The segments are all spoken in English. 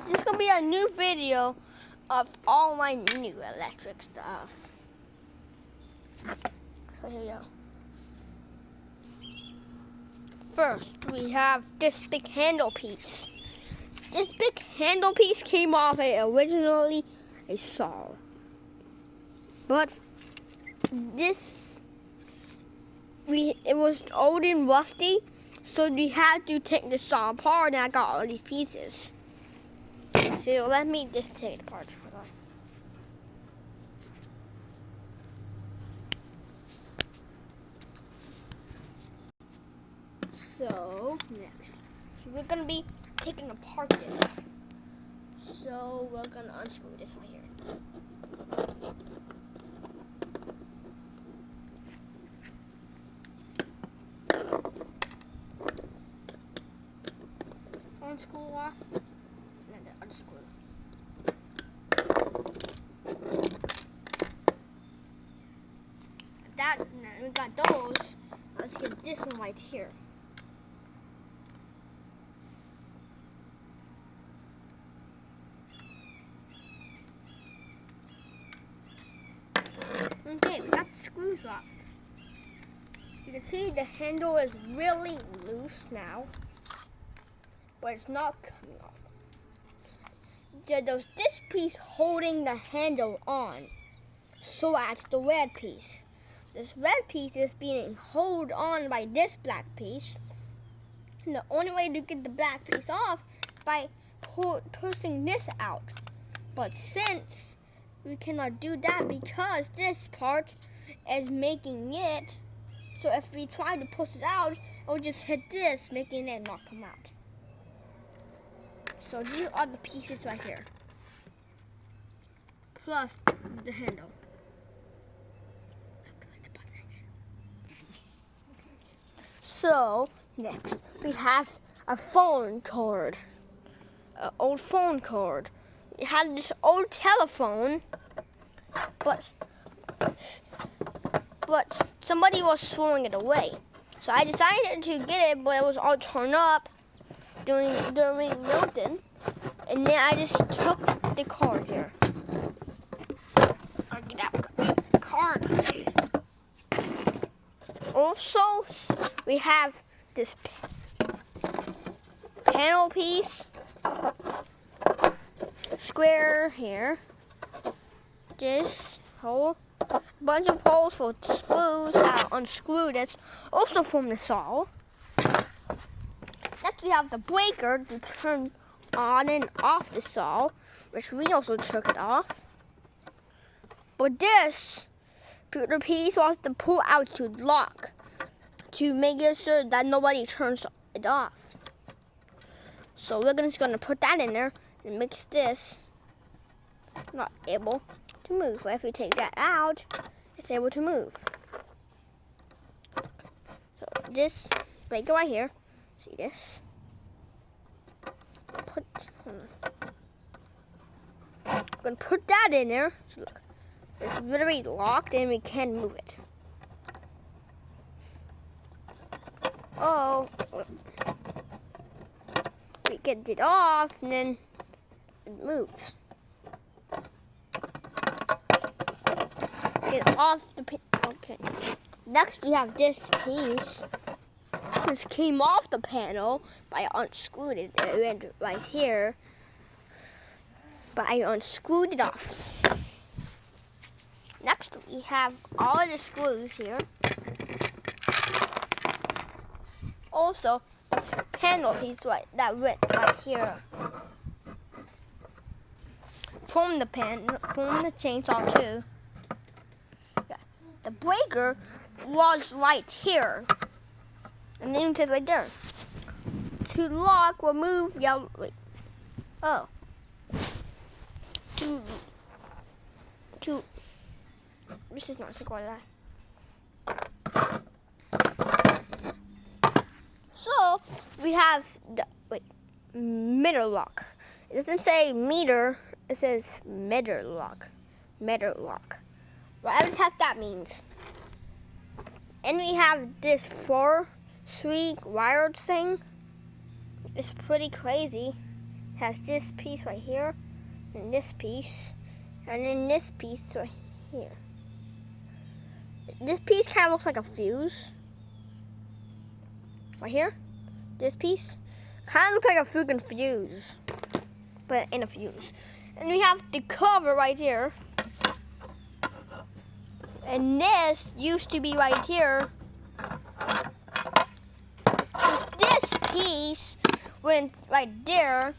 This is gonna be a new video of all my new electric stuff. So here we go. First, we have this big handle piece. This big handle piece came off originally a saw. But it was old and rusty, so we had to take the saw apart, and I got all these pieces. So let me just take it apart. So next, we're gonna be taking apart this. So we're gonna unscrew this right here. Unscrew off, and then unscrew. Now we got those. Let's get this one right here. Okay, we got the screws off. You can see the handle is really loose now, but it's not coming off. There's this piece holding the handle on, so that's the red piece. This red piece is being held on by this black piece. And the only way to get the black piece off is by pushing this out. But since we cannot do that because this part is making it, so if we try to push it out, it will just hit this, making it not come out. So these are the pieces right here, plus the handle. So next we have a phone cord, an old phone cord. We had this old telephone, but somebody was throwing it away. So I decided to get it, but it was all torn up during Milton, and then I just took the cord here. I'll get that card. Also, we have this panel piece, square here, this hole, a bunch of holes for screws that unscrew this, also from the saw. Next we have the breaker to turn on and off the saw, which we also took it off. But this the piece was to pull out to lock, to make it sure that nobody turns it off. So we're just gonna put that in there and makes this not able to move. But if we take that out, it's able to move. So this breaker right here, see this? I'm gonna put that in there. So look, it's literally locked and we can't move it. Oh, we get it off and then it moves. Get off the pin. Okay. Next we have this piece, which came off the panel, but I unscrewed it. It went right here, but I unscrewed it off. Next we have all of the screws here. Also, the panel piece that went right here from the chainsaw too. Yeah. The breaker was right here, and then it says right there. To lock, remove yellow. Wait. Oh. To. This is not like that. So we have the meter lock. It doesn't say meter, it says meter lock. Meter lock. Whatever the heck that means. And we have this 4-3 wired thing. It's pretty crazy. has this piece right here, and this piece, and then this piece right here. This piece kind of looks like a fuse. Right here, this piece kind of looks like a freaking fuse, but in a fuse. And we have the cover right here. And this used to be right here. This piece went right there.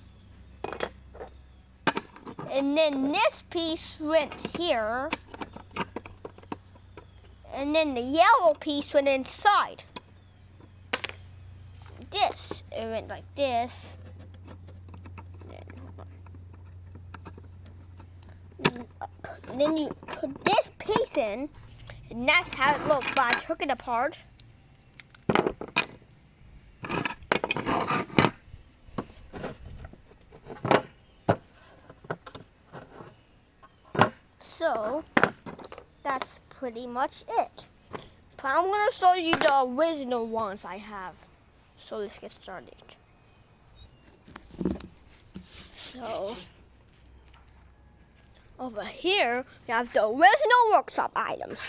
And then this piece went here. And then the yellow piece went inside. It went like this. And then you put this piece in, and that's how it looks. But I took it apart. So that's pretty much it. But I'm gonna show you the original ones I have. So let's get started. So over here we have the original workshop items.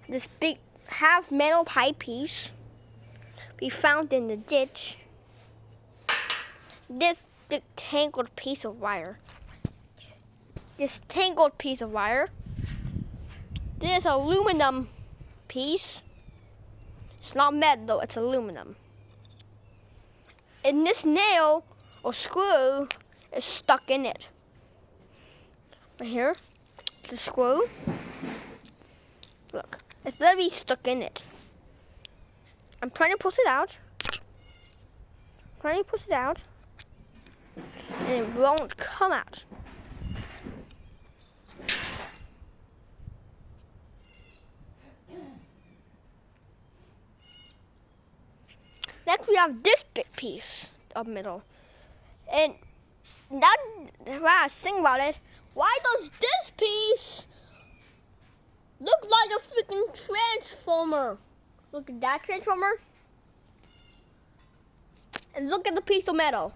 This big half metal pipe piece we found in the ditch. This big tangled piece of wire. This tangled piece of wire. This aluminum piece. It's not metal, it's aluminum. And this nail or screw is stuck in it. Right here, the screw. Look, it's literally stuck in it. I'm trying to pull it out. And it won't come out. Next we have this big piece of metal. And that, when I was thinking about it, why does this piece look like a freaking transformer? Look at that transformer. And look at the piece of metal.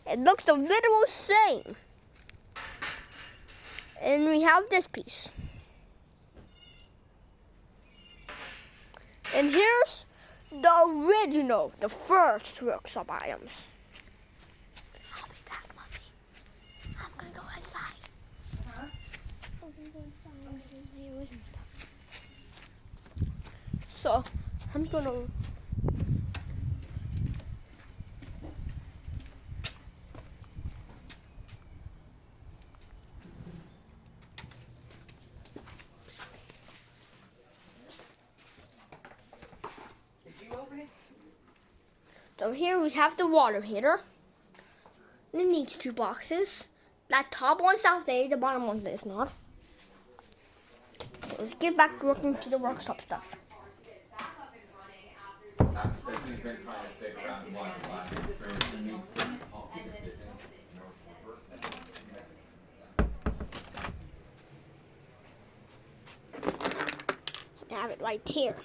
It looks the literal same. And we have this piece. And here's the original, the first workshop items. I'll be back, Mommy. I'm gonna go inside. Huh? I'm gonna go inside and see the original stuff. So, I'm gonna... So here we have the water heater. And it needs 2 boxes. That top one's out there, the bottom one is not. So let's get back working to the workshop stuff. I have it right here.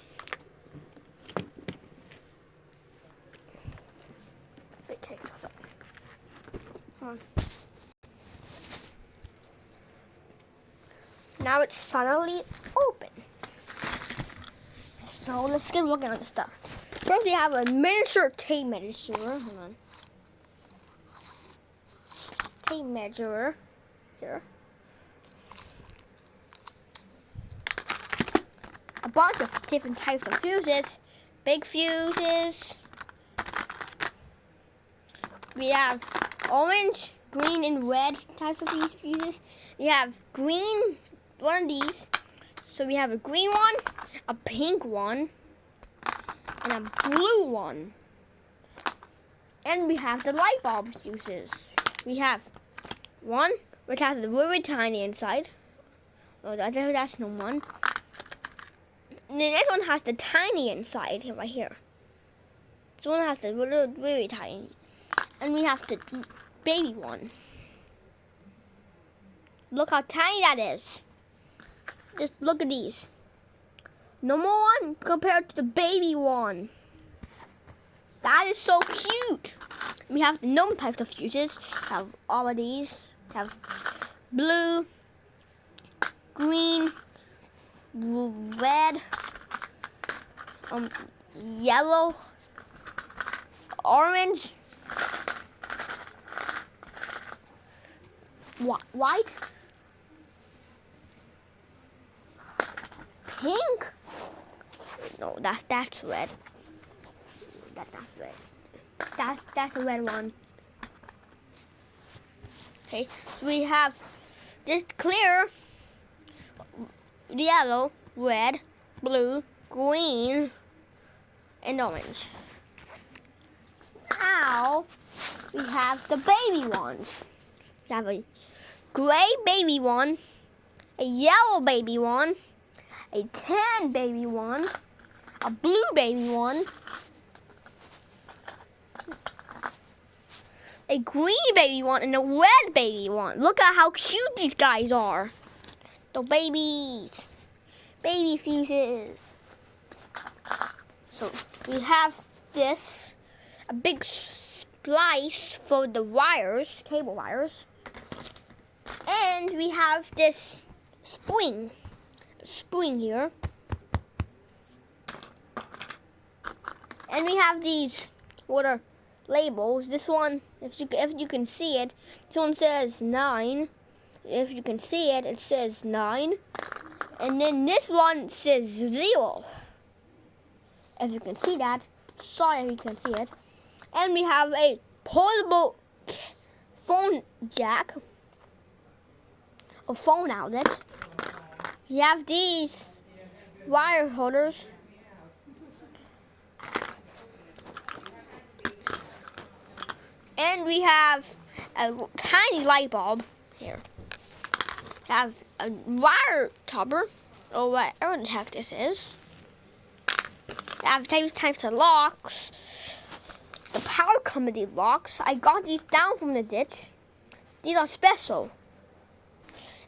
Now it's finally open. So let's get looking at the stuff. First we have a miniature tape measure. Hold on. Tape measure. Here. A bunch of different types of fuses. Big fuses. We have orange, green, and red types of these fuses. We have green, one of these. So we have a green one, a pink one, and a blue one. And we have the light bulb fuses. We have one which has the really tiny inside. Oh, that's no one. And the next one has the tiny inside right here. This one has the really tiny. And we have the baby one. Look how tiny that is. Just look at these. Number one compared to the baby one. That is so cute. We have the known types of fuses. Have all of these. Have blue, green, red, yellow, orange, white, pink. No, that's red. That's red. That's a red one. Okay, so we have this clear, yellow, red, blue, green, and orange. Now we have the baby ones. We have a gray baby one, a yellow baby one, a tan baby one, a blue baby one, a green baby one, and a red baby one. Look at how cute these guys are. The babies. Baby fuses. So we have this, a big splice for the wires, cable wires. And we have this spring here. And we have these water labels. This one, if you can see it, this one says 9. If you can see it, it says 9. And then this one says 0. If you can see that. Sorry if you can see it. And we have a portable phone jack, a phone outlet. We have these wire holders. And we have a tiny light bulb here. We have a wire topper, or whatever the heck this is. We have types of locks. The power company locks. I got these down from the ditch. These are special.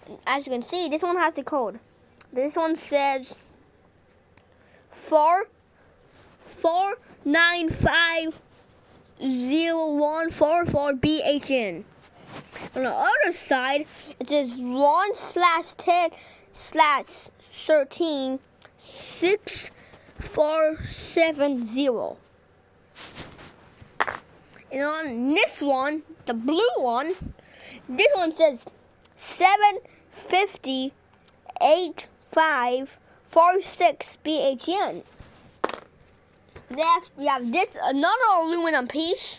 And as you can see, this one has the code. This one says 449501444BHN. On the other side, it says 1/10/13/6470. And on this one, the blue one, this one says 7508546BHN. Next, we have this, another aluminum piece.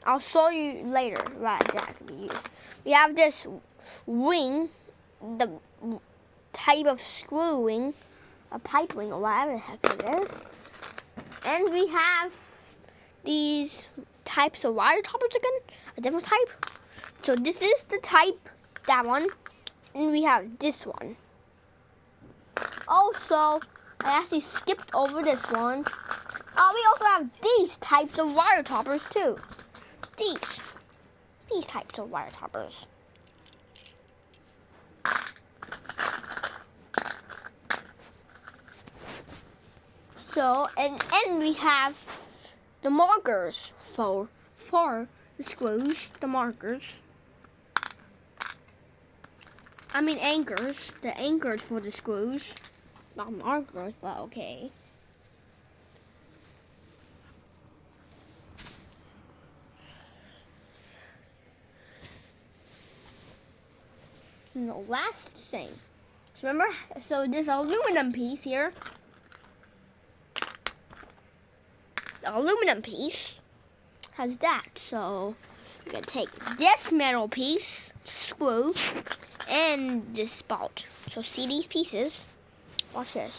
I'll show you later what that can be used. We have this wing, the type of screw wing, a pipe wing, or whatever the heck it is. And we have these types of wire toppers again, a different type. So this is the type, that one, and we have this one. Also, I actually skipped over this one. We also have these types of wire toppers too. These types of wire toppers. So, and we have the markers for the screws, the markers. I mean anchors, the anchors for the screws. Not markers, but okay. And the last thing. So remember, so this aluminum piece here. The aluminum piece has that. So we're gonna take this metal piece, screw, and this bolt. So see these pieces. Watch this.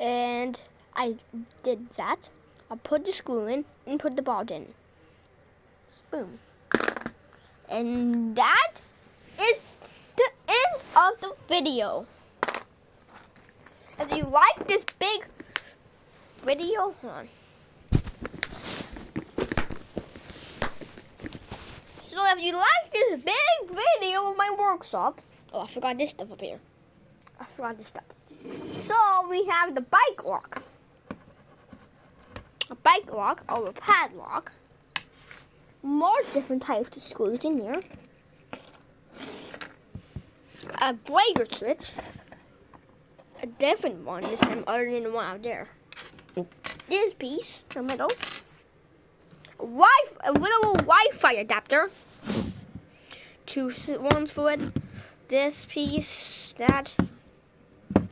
And I did that. I put the screw in and put the bolt in. Boom. And that is the end of the video. If you like this big video, hold on. So if you like this big video of my workshop, oh, I forgot this stuff up here. So we have the bike lock. bike lock or a padlock. More different types of screws in here. A breaker switch. A different one this time other than the one out there. This piece in the middle. A little Wi-Fi adapter. Two ones for it. This piece, that.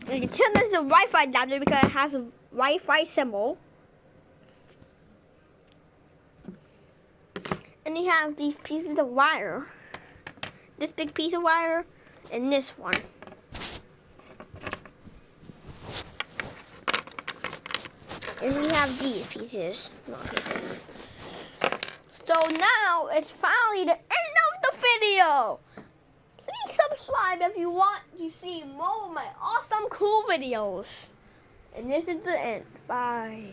And you can tell this is a Wi-Fi adapter because it has a Wi-Fi symbol. And you have these pieces of wire. This big piece of wire and this one. And we have these pieces. So now it's finally the end of the video. Please subscribe if you want to see more of my awesome cool videos. And this is the end. Bye.